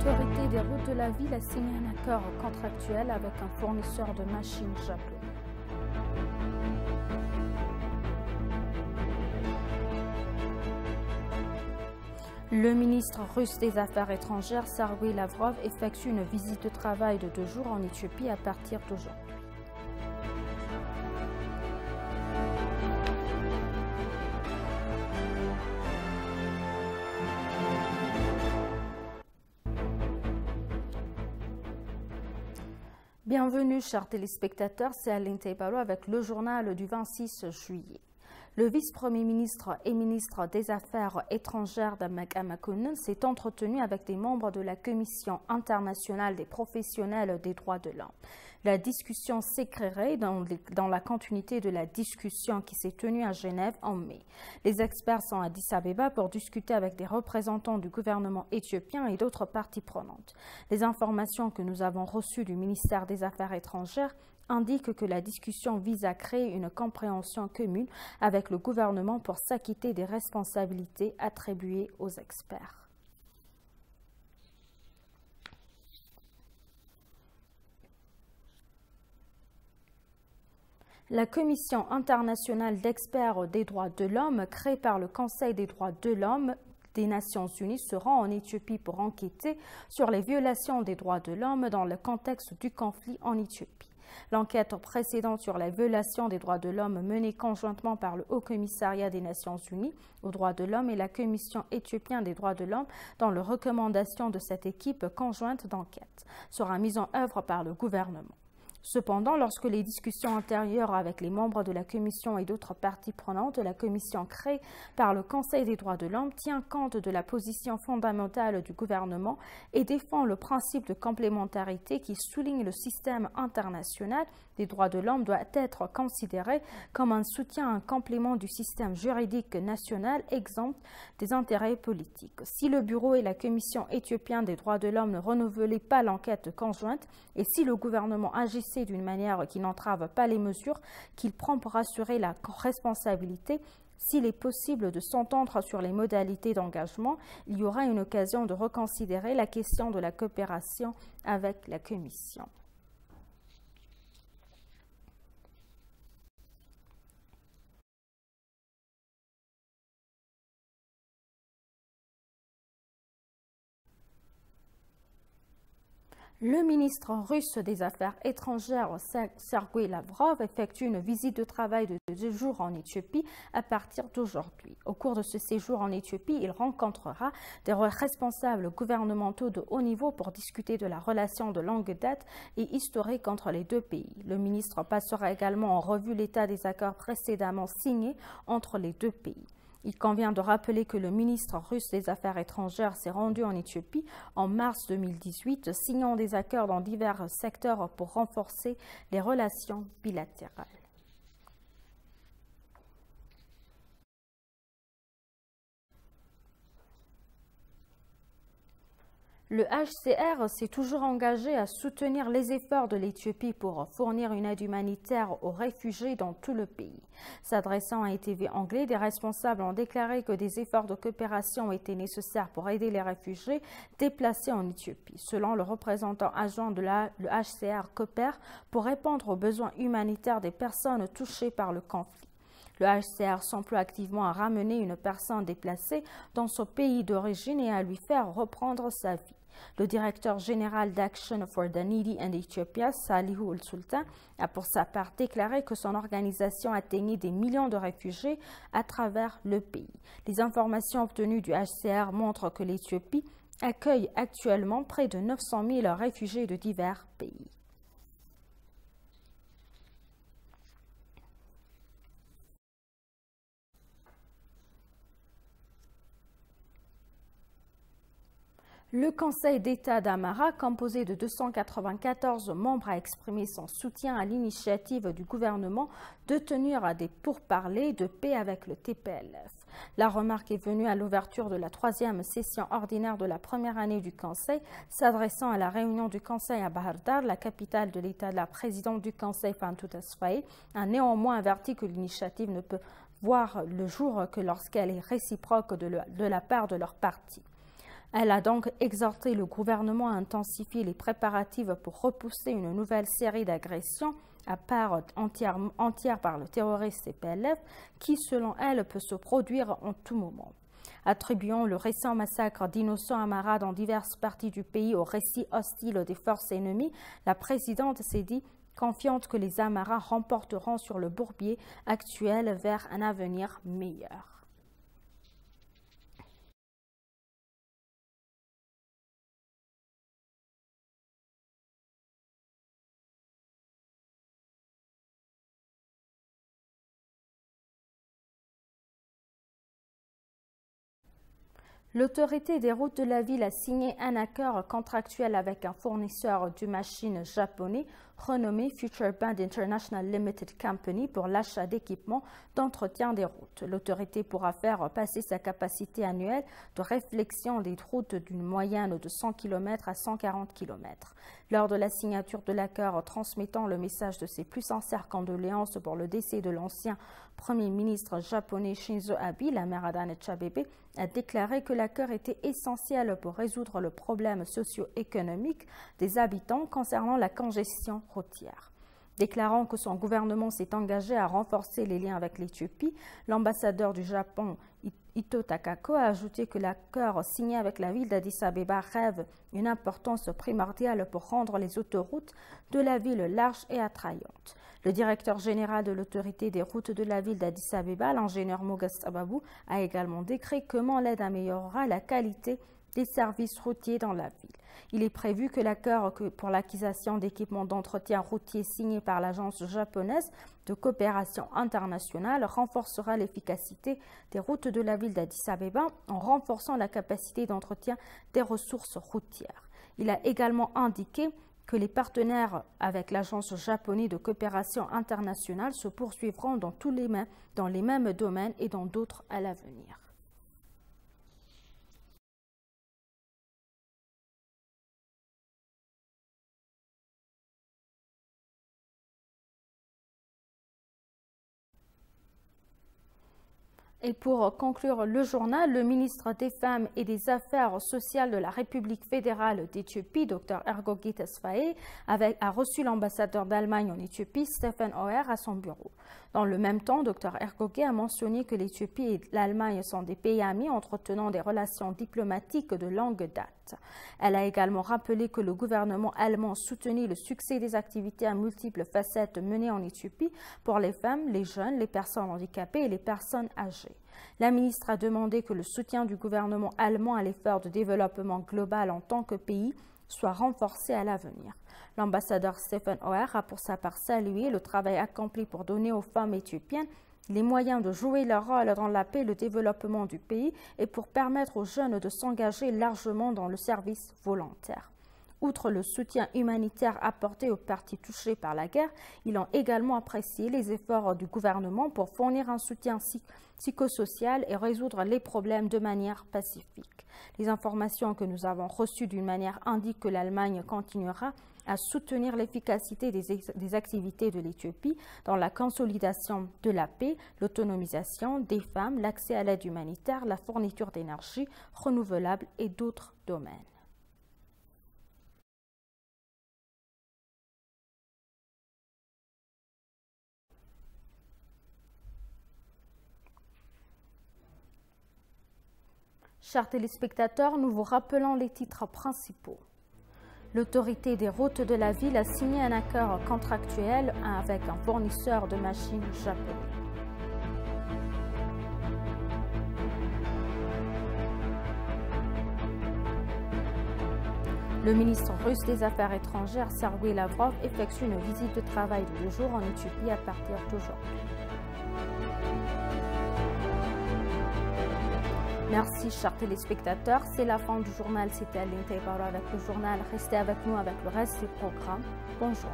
L'autorité des routes de la ville a signé un accord contractuel avec un fournisseur de machines japonais. Le ministre russe des Affaires étrangères, Sergueï Lavrov, effectue une visite de travail de 2 jours en Éthiopie à partir d'aujourd'hui. Bienvenue, chers téléspectateurs, c'est Aline Teipalo avec le journal du 26 juillet. Le vice-premier ministre et ministre des Affaires étrangères Dammaquah Makonnin s'est entretenu avec des membres de la Commission internationale des professionnels des droits de l'homme. La discussion s'écrirait dans la continuité de la discussion qui s'est tenue à Genève en mai. Les experts sont à Addis Abeba pour discuter avec des représentants du gouvernement éthiopien et d'autres parties prenantes. Les informations que nous avons reçues du ministère des Affaires étrangères indique que la discussion vise à créer une compréhension commune avec le gouvernement pour s'acquitter des responsabilités attribuées aux experts. La Commission internationale d'experts des droits de l'homme, créée par le Conseil des droits de l'homme des Nations Unies, se rend en Éthiopie pour enquêter sur les violations des droits de l'homme dans le contexte du conflit en Éthiopie. L'enquête précédente sur la violation des droits de l'homme menée conjointement par le Haut Commissariat des Nations Unies aux droits de l'homme et la Commission éthiopienne des droits de l'homme dans les recommandations de cette équipe conjointe d'enquête sera mise en œuvre par le gouvernement. Cependant, lorsque les discussions antérieures avec les membres de la Commission et d'autres parties prenantes, la Commission créée par le Conseil des droits de l'homme tient compte de la position fondamentale du gouvernement et défend le principe de complémentarité qui souligne le système international des droits de l'homme doit être considéré comme un soutien, un complément du système juridique national exempt des intérêts politiques. Si le Bureau et la Commission éthiopienne des droits de l'homme ne renouvelaient pas l'enquête conjointe et si le gouvernement agissait d'une manière qui n'entrave pas les mesures qu'il prend pour assurer la responsabilité, s'il est possible de s'entendre sur les modalités d'engagement, il y aura une occasion de reconsidérer la question de la coopération avec la Commission. Le ministre russe des Affaires étrangères, Sergueï Lavrov, effectue une visite de travail de 2 jours en Éthiopie à partir d'aujourd'hui. Au cours de ce séjour en Éthiopie, il rencontrera des responsables gouvernementaux de haut niveau pour discuter de la relation de longue date et historique entre les 2 pays. Le ministre passera également en revue l'état des accords précédemment signés entre les 2 pays. Il convient de rappeler que le ministre russe des Affaires étrangères s'est rendu en Éthiopie en mars 2018, signant des accords dans divers secteurs pour renforcer les relations bilatérales. Le HCR s'est toujours engagé à soutenir les efforts de l'Éthiopie pour fournir une aide humanitaire aux réfugiés dans tout le pays. S'adressant à un TV anglais, des responsables ont déclaré que des efforts de coopération étaient nécessaires pour aider les réfugiés déplacés en Éthiopie. Selon le représentant adjoint de le HCR coopère pour répondre aux besoins humanitaires des personnes touchées par le conflit. Le HCR s'emploie activement à ramener une personne déplacée dans son pays d'origine et à lui faire reprendre sa vie. Le directeur général d'Action for the Needy in Ethiopia, Salihu al-Sultan, a pour sa part déclaré que son organisation atteignait des millions de réfugiés à travers le pays. Les informations obtenues du HCR montrent que l'Éthiopie accueille actuellement près de 900 000 réfugiés de divers pays. Le Conseil d'État d'Amara, composé de 294 membres, a exprimé son soutien à l'initiative du gouvernement de tenir des pourparlers de paix avec le TPLF. La remarque est venue à l'ouverture de la 3e session ordinaire de la première année du Conseil, s'adressant à la réunion du Conseil à Bahir Dar, la capitale de l'État. La présidente du Conseil, Fantou Tesfaye, a néanmoins averti que l'initiative ne peut voir le jour que lorsqu'elle est réciproque de la part de leur parti. Elle a donc exhorté le gouvernement à intensifier les préparatifs pour repousser une nouvelle série d'agressions à part entière par le terroriste CPLF qui, selon elle, peut se produire en tout moment. Attribuant le récent massacre d'innocents Amara dans diverses parties du pays au récit hostile des forces ennemies, la présidente s'est dit confiante que les Amaras remporteront sur le bourbier actuel vers un avenir meilleur. L'autorité des routes de la ville a signé un accord contractuel avec un fournisseur de machines japonais renommé Future Band International Limited Company pour l'achat d'équipements d'entretien des routes. L'autorité pourra faire passer sa capacité annuelle de réflexion des routes d'une moyenne de 100 km à 140 km. Lors de la signature de l'accord transmettant le message de ses plus sincères condoléances pour le décès de l'ancien Premier ministre japonais Shinzo Abe, la mère Adane Chabebe a déclaré que l'accord était essentiel pour résoudre le problème socio-économique des habitants concernant la congestion routière. Déclarant que son gouvernement s'est engagé à renforcer les liens avec l'Éthiopie, l'ambassadeur du Japon, Ito Takako, a ajouté que l'accord signé avec la ville d'Addis Abeba rêve une importance primordiale pour rendre les autoroutes de la ville larges et attrayantes. Le directeur général de l'autorité des routes de la ville d'Addis Abeba, l'ingénieur Mogas Ababou, a également décrit comment l'aide améliorera la qualité des services routiers dans la ville. Il est prévu que l'accord pour l'acquisition d'équipements d'entretien routier signé par l'agence japonaise de coopération internationale renforcera l'efficacité des routes de la ville d'Addis Abeba en renforçant la capacité d'entretien des ressources routières. Il a également indiqué que les partenaires avec l'agence japonaise de coopération internationale se poursuivront dans les mêmes domaines et dans d'autres à l'avenir. Et pour conclure le journal, le ministre des Femmes et des Affaires sociales de la République fédérale d'Éthiopie, Dr Ergogi Tesfaye, a reçu l'ambassadeur d'Allemagne en Éthiopie, Stephen Auer, à son bureau. Dans le même temps, Dr Ergogi a mentionné que l'Éthiopie et l'Allemagne sont des pays amis entretenant des relations diplomatiques de longue date. Elle a également rappelé que le gouvernement allemand soutenait le succès des activités à multiples facettes menées en Éthiopie pour les femmes, les jeunes, les personnes handicapées et les personnes âgées. La ministre a demandé que le soutien du gouvernement allemand à l'effort de développement global en tant que pays soit renforcé à l'avenir. L'ambassadeur Stephen Auer a pour sa part salué le travail accompli pour donner aux femmes éthiopiennes les moyens de jouer leur rôle dans la paix et le développement du pays et pour permettre aux jeunes de s'engager largement dans le service volontaire. Outre le soutien humanitaire apporté aux parties touchées par la guerre, ils ont également apprécié les efforts du gouvernement pour fournir un soutien psychosocial et résoudre les problèmes de manière pacifique. Les informations que nous avons reçues d'une manière indiquent que l'Allemagne continuera à soutenir l'efficacité des activités de l'Éthiopie dans la consolidation de la paix, l'autonomisation des femmes, l'accès à l'aide humanitaire, la fourniture d'énergie renouvelable et d'autres domaines. Chers téléspectateurs, nous vous rappelons les titres principaux. L'autorité des routes de la ville a signé un accord contractuel avec un fournisseur de machines japonais. Le ministre russe des Affaires étrangères, Sergei Lavrov, effectue une visite de travail de 2 jours en Éthiopie à partir d'aujourd'hui. Merci, chers téléspectateurs. C'est la fin du journal. C'était Aline Taibaro avec le journal. Restez avec nous avec le reste du programme. Bonjour.